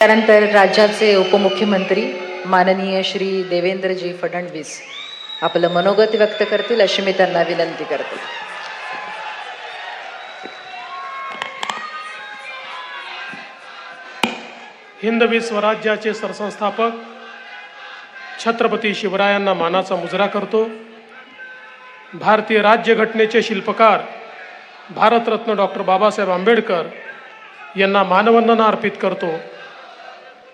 त्यानंतर राज्याचे उपमुख्यमंत्री माननीय श्री देवेंद्रजी फडणवीस आपलं मनोगत व्यक्त करतील अशी मी त्यांना विनंती करते. हिंदवी स्वराज्याचे सरसंस्थापक छत्रपती शिवरायांना मानाचा मुजरा करतो. भारतीय राज्यघटनेचे शिल्पकार भारतरत्न डॉक्टर बाबासाहेब आंबेडकर यांना मानवंदना अर्पित करतो.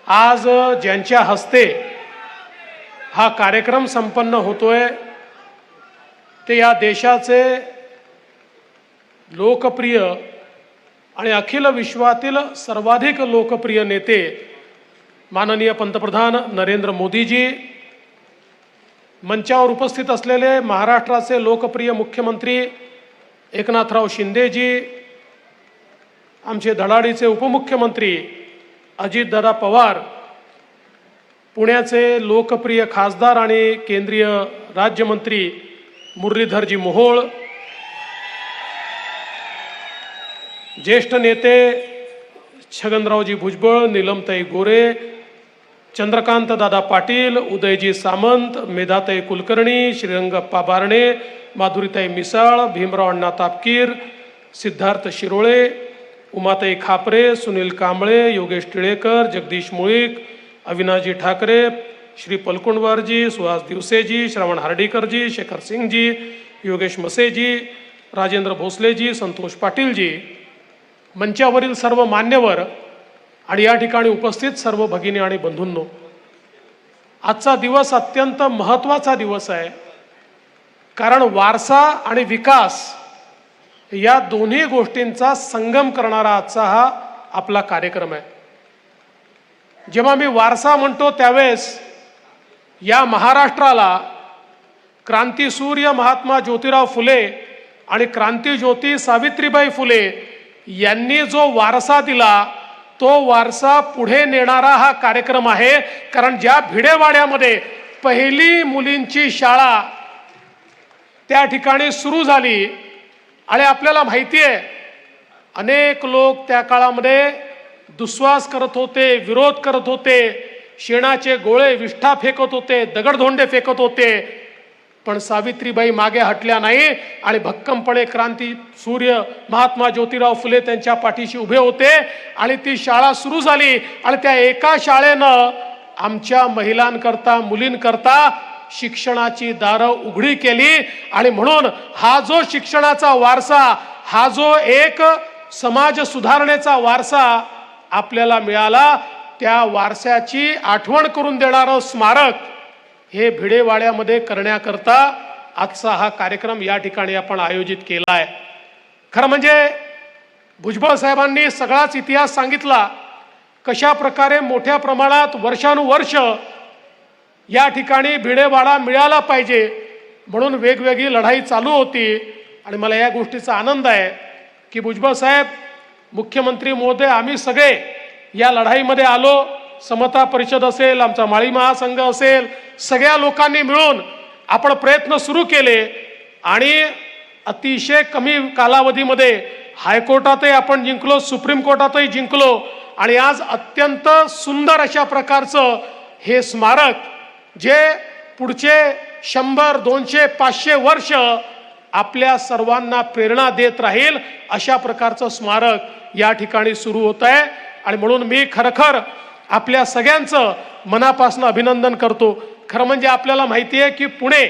आज ज्यांच्या हस्ते हा कार्यक्रम संपन्न होतोय ते या देशाचे लोकप्रिय आणि अखिल विश्वातील सर्वाधिक लोकप्रिय नेते माननीय पंतप्रधान नरेंद्र मोदीजी, मंचावर उपस्थित असलेले महाराष्ट्राचे लोकप्रिय मुख्यमंत्री एकनाथराव शिंदेजी, आमचे धडाडीचे उपमुख्यमंत्री अजितदादा पवार, पुण्याचे लोकप्रिय खासदार आणि केंद्रीय राज्यमंत्री मुरलीधरजी मोहोळ, ज्येष्ठ नेते छगनरावजी भुजबळ, नीलमताई गोरे, चंद्रकांत दादा पाटील, उदयजी सामंत, मेधाताई कुलकर्णी, श्रीरंगप्पा बारणे, माधुरीताई मिसाळ, भीमराव अण्णा तापकीर, सिद्धार्थ शिरोळे, उमाताई खापरे, सुनील कांबळे, योगेश टिळेकर, जगदीश मुळीक, अविनाशजी ठाकरे, श्री पलकुंडवारजी, सुहास दिवसेजी, श्रवण हार्डीकरजी, शेखर सिंगजी, योगेश मसेजी, राजेंद्र भोसलेजी, संतोष पाटीलजी, मंचावरील सर्व मान्यवर आणि या ठिकाणी उपस्थित सर्व भगिनी आणि बंधूंनो, आजचा दिवस अत्यंत महत्त्वाचा दिवस आहे. कारण वारसा आणि विकास या दोन्ही गोष्टींचा संगम करणारा आजचा हा आपला कार्यक्रम आहे. जेव्हा मी वारसा म्हणतो त्यावेळेस या महाराष्ट्राला क्रांतीसूर्य महात्मा ज्योतिराव फुले आणि क्रांतीज्योती सावित्रीबाई फुले यांनी जो वारसा दिला तो वारसा पुढे नेणारा हा कार्यक्रम आहे. कारण ज्या भिडेवाड्यामध्ये पहिली मुलींची शाळा त्या ठिकाणी सुरू झाली आणि आपल्याला माहिती आहे अनेक लोक त्या काळामध्ये दुस्वास करत होते, विरोध करत होते, शेणाचे गोळे विष्ठा फेकत होते, दगडधोंडे फेकत होते, पण सावित्रीबाई मागे हटल्या नाही आणि भक्कमपणे क्रांती सूर्य महात्मा ज्योतिराव फुले त्यांच्या पाठीशी उभे होते आणि ती शाळा सुरू झाली. आणि त्या एका शाळेनं आमच्या महिलांकरता, मुलींकरता शिक्षणाची दारं उघडी केली. आणि म्हणून हा जो शिक्षणाचा वारसा, हा जो एक समाज सुधारणेचा वारसा आपल्याला मिळाला, त्या वारशाची आठवण करून देणारं स्मारक हे भिडेवाड्यामध्ये करण्याकरता आजचा हा कार्यक्रम या ठिकाणी आपण आयोजित केला आहे. खरं म्हणजे भुजबळ साहेबांनी सगळाच इतिहास सांगितला, कशा प्रकारे मोठ्या प्रमाणात वर्षानुवर्ष या ठिकाणी भिडेवाडा मिळाला पाहिजे म्हणून वेगवेगळी लढाई चालू होती. आणि मला या गोष्टीचा आनंद आहे की भुजबळ साहेब, मुख्यमंत्री महोदय, आम्ही सगळे या लढाईमध्ये आलो. समता परिषद असेल, आमचा माळी महासंघ असेल, सगळ्या लोकांनी मिळून आपण प्रयत्न सुरू केले आणि अतिशय कमी कालावधीमध्ये हायकोर्टातही आपण जिंकलो, सुप्रीम कोर्टातही जिंकलो आणि आज अत्यंत सुंदर अशा प्रकारचं हे स्मारक जे पुढचे 100, 200, 500 वर्ष आपल्या सर्वांना प्रेरणा देत राहील अशा प्रकारचं स्मारक या ठिकाणी सुरू होत आहे. आणि म्हणून मी खरखर आपल्या सगळ्यांचं मनापासून अभिनंदन करतो. खरं म्हणजे आपल्याला माहिती आहे की पुणे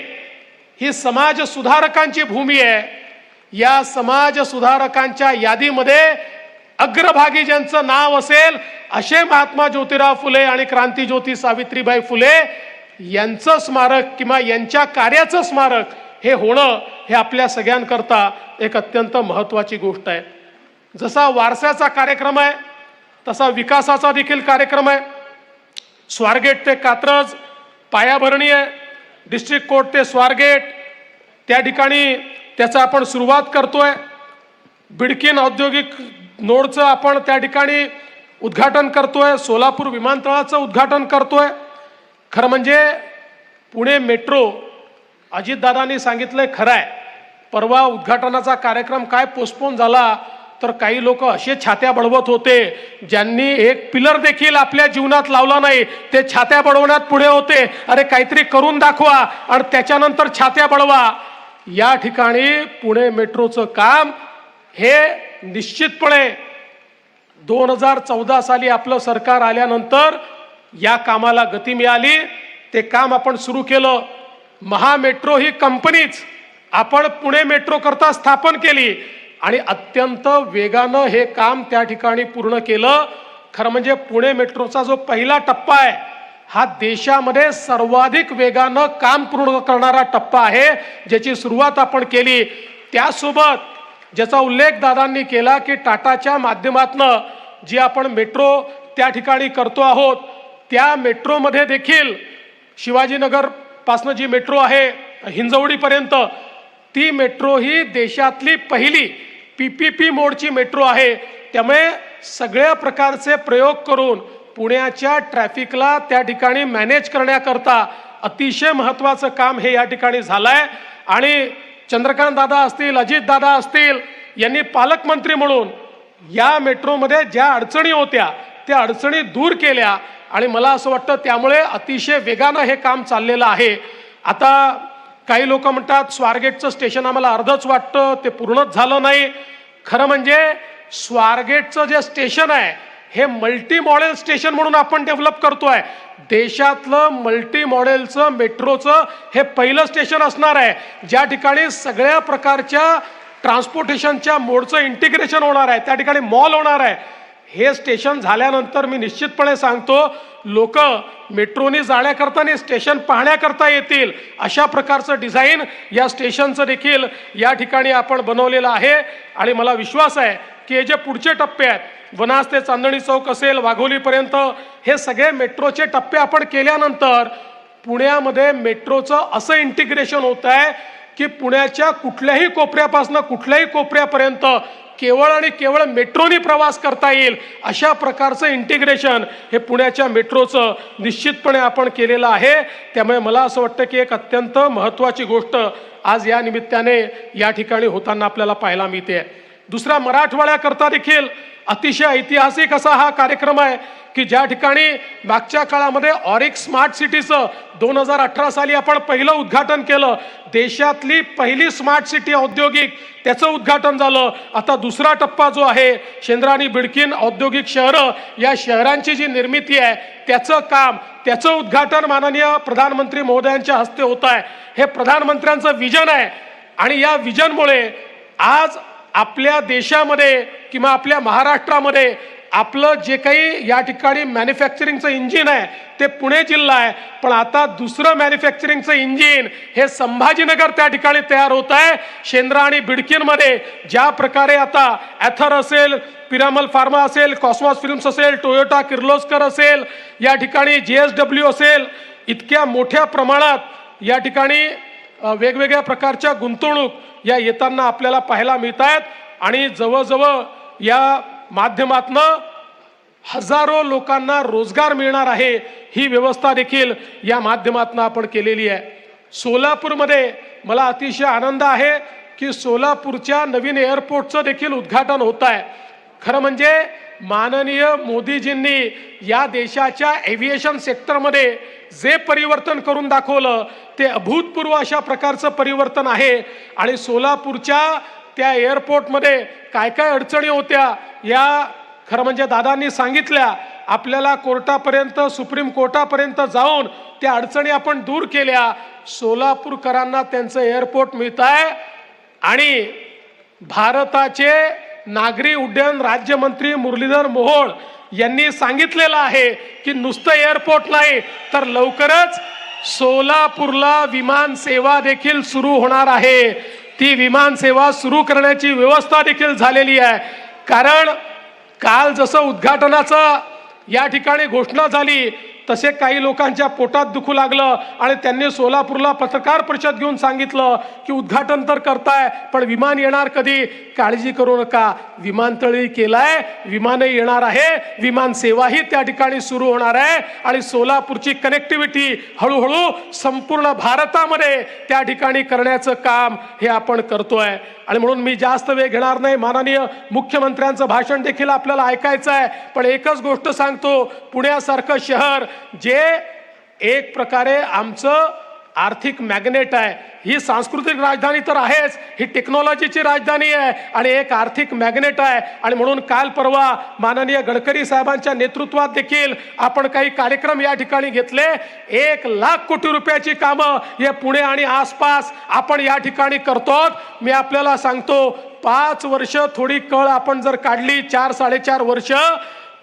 ही समाज सुधारकांची भूमी आहे. या समाज सुधारकांच्या यादीमध्ये अग्रभागी ज्यांचं नाव असेल असे महात्मा ज्योतिराव फुले आणि क्रांतीज्योती सावित्रीबाई फुले यांचं स्मारक किंवा यांच्या कार्याचं स्मारक हे होणं हे आपल्या सगळ्यांकरता एक अत्यंत महत्त्वाची गोष्ट आहे. जसा वारसाचा कार्यक्रम आहे तसा विकासाचा देखील कार्यक्रम आहे. स्वारगेट ते कात्रज पायाभरणी आहे, डिस्ट्रिक्ट कोर्ट ते स्वारगेट त्या ठिकाणी त्याचा आपण सुरुवात करतोय. बिडकीन औद्योगिक नोडचं आपण त्या ठिकाणी उद्घाटन करतोय, सोलापूर विमानतळाचं उद्घाटन करतोय. खरं म्हणजे पुणे मेट्रो अजितदादांनी सांगितलंय खरं आहे. परवा उद्घाटनाचा कार्यक्रम काय पोस्टपोन झाला तर काही लोक असे छात्या बडवत होते ज्यांनी एक पिलर देखील आपल्या जीवनात लावला नाही, ते छात्या बडवण्यात पुढे होते. अरे काहीतरी करून दाखवा आणि त्याच्यानंतर छात्या बडवा. या ठिकाणी पुणे मेट्रोचं काम हे निश्चितपणे 2014 साली आपलं सरकार आल्यानंतर या कामाला गती मिळाली. ते काम आपण सुरू केलं. महामेट्रो ही कंपनीच आपण पुणे मेट्रो करता स्थापन केली आणि अत्यंत वेगानं हे काम त्या ठिकाणी पूर्ण केलं. खरं म्हणजे पुणे मेट्रोचा जो पहिला टप्पा आहे हा देशामध्ये सर्वाधिक वेगानं काम पूर्ण करणारा टप्पा आहे, ज्याची सुरुवात आपण केली. त्यासोबत ज्याचा उल्लेख दादांनी केला की टाटाच्या माध्यमातनं जी आपण मेट्रो त्या ठिकाणी करतो आहोत, त्या मेट्रोमध्ये देखील शिवाजीनगर पासनं जी मेट्रो आहे हिंजवडीपर्यंत, ती मेट्रो ही देशातली पहिली PPP मोडची मेट्रो आहे. त्यामुळे सगळ्या प्रकारचे प्रयोग करून पुण्याच्या ट्रॅफिकला त्या ठिकाणी मॅनेज करण्याकरता अतिशय महत्त्वाचं काम हे या ठिकाणी झालंय. आणि चंद्रकांत दादा असतील, अजित दादा असतील यांनी पालकमंत्री म्हणून या मेट्रोमध्ये ज्या अडचणी होत्या त्या अडचणी दूर केल्या आणि मला असं वाटतं त्यामुळे अतिशय वेगानं हे काम चाललेलं आहे. आता काही लोक म्हणतात स्वारगेटचं स्टेशन आम्हाला अर्धच वाटतं, ते पूर्णच झालं नाही. खरं म्हणजे स्वारगेटचं जे स्टेशन आहे हे मल्टी मॉडेल स्टेशन म्हणून आपण डेव्हलप करतोय. देशातलं मल्टी मॉडेलचं मेट्रोचं हे पहिलं स्टेशन असणार आहे, ज्या ठिकाणी सगळ्या प्रकारच्या ट्रान्सपोर्टेशनच्या मोडचं इंटिग्रेशन होणार आहे, त्या ठिकाणी मॉल होणार आहे. हे स्टेशन झाल्यानंतर मी निश्चितपणे सांगतो लोक मेट्रोनी जाण्याकरता आणि स्टेशन पाहण्याकरता येतील, अशा प्रकारचं डिझाईन या स्टेशनचं देखील या ठिकाणी आपण बनवलेलं आहे. आणि मला विश्वास आहे की हे जे पुढचे टप्पे आहेत, वनाज ते चांदणी चौक असेल, वाघोलीपर्यंत, हे सगळे मेट्रोचे टप्पे आपण केल्यानंतर पुण्यामध्ये मेट्रोचं असं इंटिग्रेशन होत आहे की पुण्याच्या कुठल्याही कोपऱ्यापासून कुठल्याही कोपऱ्यापर्यंत केवळ आणि केवळ मेट्रोनी प्रवास करता येईल, अशा प्रकारचं इंटिग्रेशन हे पुण्याच्या मेट्रोचं निश्चितपणे आपण केलेलं आहे. त्यामुळे मला असं वाटतं की एक अत्यंत महत्त्वाची गोष्ट आज या निमित्ताने या ठिकाणी होताना आपल्याला पाहायला मिळते. दुसरा, मराठवाड्याकरता देखील अतिशय ऐतिहासिक असा हा कार्यक्रम आहे की ज्या ठिकाणी मागच्या काळामध्ये ऑरिक स्मार्ट सिटीचं 2018 साली आपण पहिलं उद्घाटन केलं. देशातली पहिली स्मार्ट सिटी औद्योगिक त्याचं उद्घाटन झालं. आता दुसरा टप्पा जो आहे शेंद्रा आणि बिडकीन औद्योगिक शहरं, या शहरांची जी निर्मिती आहे त्याचं काम, त्याचं उद्घाटन माननीय प्रधानमंत्री महोदयांच्या हस्ते होत आहे. हे प्रधानमंत्र्यांचं विजन आहे आणि या विजनमुळे आज आपल्या देशामध्ये किंवा आपल्या महाराष्ट्रामध्ये आपलं जे काही या ठिकाणी मॅन्युफॅक्चरिंगचं इंजिन आहे ते पुणे जिल्हा आहे, पण आता दुसरं मॅन्युफॅक्चरिंगचं इंजिन हे संभाजीनगर त्या ठिकाणी तयार होत आहे. शेंद्रा आणि बिडकीनमध्ये ज्या प्रकारे आता ॲथर असेल, पिरामल फार्मा असेल, कॉस्मॉस फिल्म्स असेल, टोयोटा किर्लोस्कर असेल, या ठिकाणी JSW असेल, इतक्या मोठ्या प्रमाणात या ठिकाणी वेगवेगळ्या प्रकारच्या गुंतवणूक या येताना आपल्याला पाहायला मिळत आहेत. आणि जवळजवळ या माध्यमातनं हजारो लोकांना रोजगार मिळणार आहे, ही व्यवस्था देखील या माध्यमातनं आपण केलेली आहे. सोलापूरमध्ये मला अतिशय आनंद आहे की सोलापूरच्या नवीन एअरपोर्टचं देखील उद्घाटन होत आहे. खरं म्हणजे माननीय मोदीजींनी या देशाच्या एव्हिएशन सेक्टरमध्ये जे परिवर्तन करून दाखवलं ते अभूतपूर्व अशा प्रकारचं परिवर्तन आहे. आणि सोलापूरच्या त्या एअरपोर्टमध्ये काय काय अडचणी होत्या या खरं म्हणजे दादांनी सांगितल्या. आपल्याला कोर्टापर्यंत, सुप्रीम कोर्टापर्यंत जाऊन त्या अडचणी आपण दूर केल्या. सोलापूरकरांना त्यांचं एअरपोर्ट मिळत आहे. आणि भारताचे नागरी उड्डयन राज्यमंत्री मुरलीधर मोहोळ यांनी सांगितलेलं आहे की नुसतं एअरपोर्ट नाही तर लवकरच सोलापूरला विमान सेवा देखील सुरू होणार आहे. ती विमान सेवा सुरू करण्याची व्यवस्था देखील झालेली आहे. कारण काल जसं उद्घाटनाचं या ठिकाणी घोषणा झाली तसे काही लोकांच्या पोटात दुखू लागलं आणि त्यांनी सोलापूरला पत्रकार परिषद घेऊन सांगितलं की उद्घाटन तर करताय पण विमान येणार कधी? काळजी करू नका, विमानतळही केलाय, विमानही येणार आहे, विमान सेवाही त्या ठिकाणी सुरू होणार आहे. आणि सोलापूरची कनेक्टिव्हिटी हळूहळू संपूर्ण भारतामध्ये त्या ठिकाणी करण्याचं काम हे आपण करतोय. आणि म्हणून मी जास्त वेळ घेणार नाही. माननीय मुख्यमंत्र्यांचं भाषण देखील आपल्याला ऐकायचं आहे. पण एकच गोष्ट सांगतो, पुण्यासारखं शहर जे एक प्रकारे आमचं आर्थिक मॅग्नेट आहे, ही सांस्कृतिक राजधानी तर आहेच, ही टेक्नॉलॉजीची राजधानी आहे आणि एक आर्थिक मॅग्नेट आहे. आणि म्हणून काल परवा माननीय गडकरी साहेबांच्या नेतृत्वात देखील आपण काही कार्यक्रम या ठिकाणी घेतले. 1,00,000 कोटी रुपयाची कामं हे पुणे आणि आसपास आपण या ठिकाणी करतो. मी आपल्याला सांगतो, 5 वर्ष थोडी कळ आपण जर काढली, 4-4.5 वर्ष,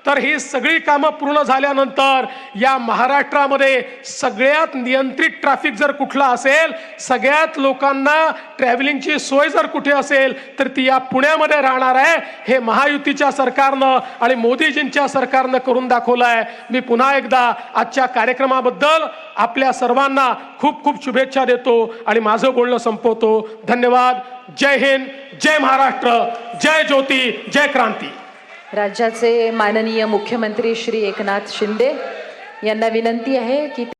तर ही सगळी कामं पूर्ण झाल्यानंतर या महाराष्ट्रामध्ये सगळ्यात नियंत्रित ट्रॅफिक जर कुठला असेल, सगळ्यात लोकांना ट्रॅव्हलिंगची सोय जर कुठे असेल तर ती या पुण्यामध्ये राहणार आहे. हे महायुतीच्या सरकारनं आणि मोदीजींच्या सरकारनं करून दाखवलं आहे. मी पुन्हा एकदा आजच्या कार्यक्रमाबद्दल आपल्या सर्वांना खूप खूप शुभेच्छा देतो आणि माझं बोलणं संपवतो. धन्यवाद. जय हिंद, जय महाराष्ट्र, जय ज्योती, जय क्रांती. राज्याचे माननीय मुख्यमंत्री श्री एकनाथ शिंदे यांना विनंती आहे की